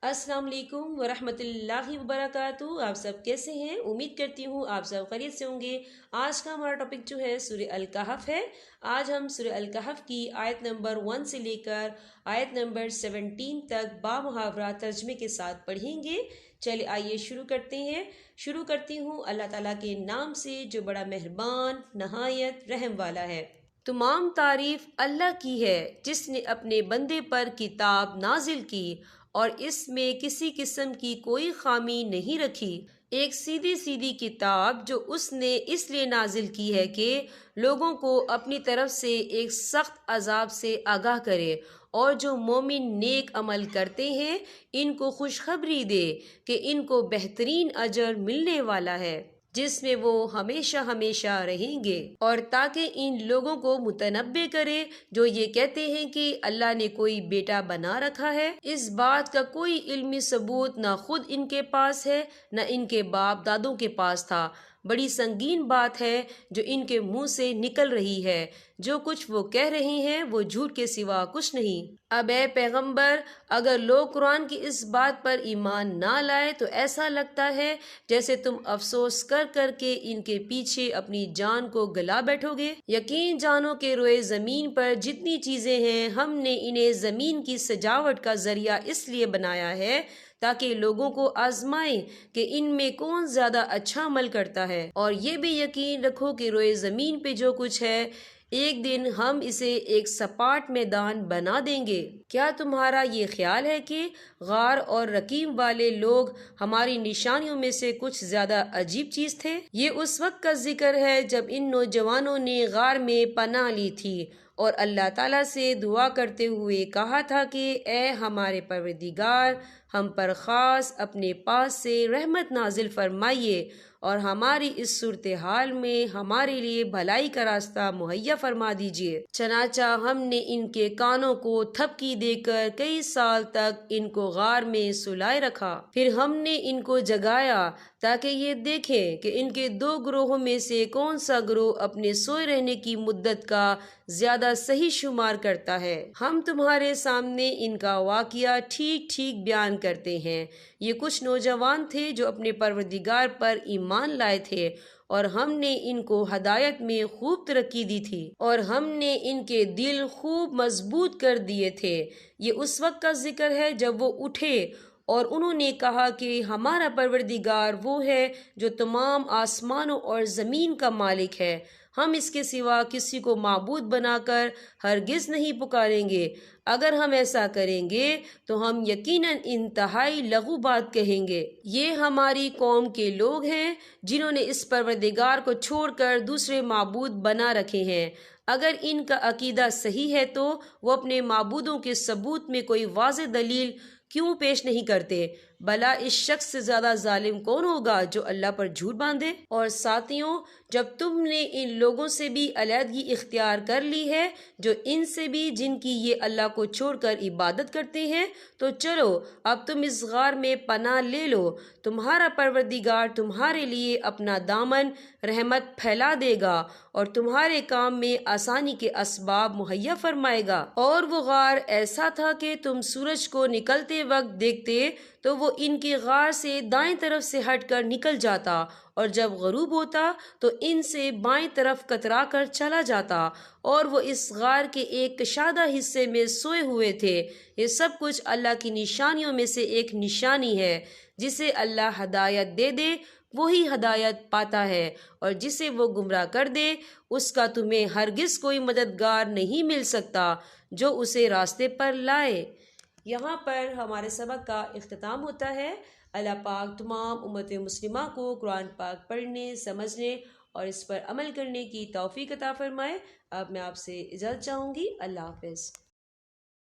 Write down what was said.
السلام علیکم ورحمۃ اللہ وبرکاتہ۔ آپ سب کیسے ہیں؟ امید کرتی ہوں آپ سب خیریت سے ہوں گے۔ آج کا ہمارا ٹاپک جو ہے سورہ الکہف ہے۔ آج ہم سورہ الکہف کی آیت نمبر 1 سے لے کر آیت نمبر 17 تک بامحاورہ ترجمے کے ساتھ پڑھیں گے۔ چلے آئیے شروع کرتے ہیں۔ شروع کرتی ہوں اللہ تعالیٰ کے نام سے جو بڑا مہربان نہایت رحم والا ہے۔ تمام تعریف اللہ کی ہے جس نے اپنے بندے پر کتاب نازل کی اور اس میں کسی قسم کی کوئی خامی نہیں رکھی۔ ایک سیدھی سیدھی کتاب جو اس نے اس لیے نازل کی ہے کہ لوگوں کو اپنی طرف سے ایک سخت عذاب سے آگاہ کرے، اور جو مومن نیک عمل کرتے ہیں ان کو خوشخبری دے کہ ان کو بہترین اجر ملنے والا ہے جس میں وہ ہمیشہ ہمیشہ رہیں گے، اور تاکہ ان لوگوں کو متنبع کرے جو یہ کہتے ہیں کہ اللہ نے کوئی بیٹا بنا رکھا ہے۔ اس بات کا کوئی علمی ثبوت نہ خود ان کے پاس ہے نہ ان کے باپ دادوں کے پاس تھا۔ بڑی سنگین بات ہے جو ان کے منہ سے نکل رہی ہے۔ جو کچھ وہ کہہ رہے ہیں وہ جھوٹ کے سوا کچھ نہیں۔ اب اے پیغمبر، اگر لوگ قرآن کی اس بات پر ایمان نہ لائے تو ایسا لگتا ہے جیسے تم افسوس کر کر کے ان کے پیچھے اپنی جان کو گلا بیٹھو گے۔ یقین جانو کہ روئے زمین پر جتنی چیزیں ہیں ہم نے انہیں زمین کی سجاوٹ کا ذریعہ اس لیے بنایا ہے تاکہ لوگوں کو آزمائیں کہ ان میں کون زیادہ اچھا عمل کرتا ہے، اور یہ بھی یقین رکھو کہ روئے زمین پہ جو کچھ ہے ایک دن ہم اسے ایک سپاٹ میدان بنا دیں گے۔ کیا تمہارا یہ خیال ہے کہ غار اور رقیم والے لوگ ہماری نشانیوں میں سے کچھ زیادہ عجیب چیز تھے؟ یہ اس وقت کا ذکر ہے جب ان نوجوانوں نے غار میں پناہ لی تھی اور اللہ تعالیٰ سے دعا کرتے ہوئے کہا تھا کہ اے ہمارے پروردگار، ہم پر خاص اپنے پاس سے رحمت نازل فرمائیے اور ہماری اس صورتحال میں ہمارے لیے بھلائی کا راستہ مہیا فرما دیجیے۔ چنانچہ ہم نے ان کے کانوں کو تھپکی دے کر کئی سال تک ان کو غار میں سلائے رکھا، پھر ہم نے ان کو جگایا تاکہ یہ دیکھیں کہ ان کے دو گروہوں میں سے کون سا گروہ اپنے سوئے رہنے کی مدت کا زیادہ صحیح شمار کرتا ہے۔ ہم تمہارے سامنے ان کا واقعہ ٹھیک ٹھیک بیان کرتے ہیں۔ یہ کچھ نوجوان تھے جو اپنے پروردگار پر ایمان لائے تھے، اور ہم نے ان کو ہدایت میں خوب ترقی دی تھی، اور ہم نے ان کے دل خوب مضبوط کر دیے تھے۔ یہ اس وقت کا ذکر ہے جب وہ اٹھے اور انہوں نے کہا کہ ہمارا پروردگار وہ ہے جو تمام آسمانوں اور زمین کا مالک ہے، ہم اس کے سوا کسی کو معبود بنا کر ہرگز نہیں پکاریں گے۔ اگر ہم ایسا کریں گے تو ہم یقیناً انتہائی لغو بات کہیں گے۔ یہ ہماری قوم کے لوگ ہیں جنہوں نے اس پروردگار کو چھوڑ کر دوسرے معبود بنا رکھے ہیں۔ اگر ان کا عقیدہ صحیح ہے تو وہ اپنے معبودوں کے ثبوت میں کوئی واضح دلیل کیوں پیش نہیں کرتے؟ بھلا اس شخص سے زیادہ ظالم کون ہوگا جو اللہ پر جھوٹ باندھے؟ اور ساتھیوں، جب تم نے ان لوگوں سے بھی علیحدگی اختیار کر لی ہے، جو ان سے بھی جن کی یہ اللہ کو چھوڑ کر عبادت کرتے ہیں، تو چلو اب تم اس غار میں پناہ لے لو۔ تمہارا پروردگار تمہارے لیے اپنا دامن رحمت پھیلا دے گا اور تمہارے کام میں آسانی کے اسباب مہیا فرمائے گا۔ اور وہ غار ایسا تھا کہ تم سورج کو نکلتے وقت دیکھتے تو وہ ان کے غار سے دائیں طرف سے ہٹ کر نکل جاتا، اور جب غروب ہوتا تو ان سے بائیں طرف کترا کر چلا جاتا، اور وہ اس غار کے ایک کشادہ حصے میں سوئے ہوئے تھے۔ یہ سب کچھ اللہ کی نشانیوں میں سے ایک نشانی ہے۔ جسے اللہ ہدایت دے دے وہی ہدایت پاتا ہے، اور جسے وہ گمراہ کر دے اس کا تمہیں ہرگز کوئی مددگار نہیں مل سکتا جو اسے راستے پر لائے۔ یہاں پر ہمارے سبق کا اختتام ہوتا ہے۔ اللہ پاک تمام امت مسلمہ کو قرآن پاک پڑھنے، سمجھنے اور اس پر عمل کرنے کی توفیق عطا فرمائے۔ اب میں آپ سے اجازت چاہوں گی۔ اللہ حافظ۔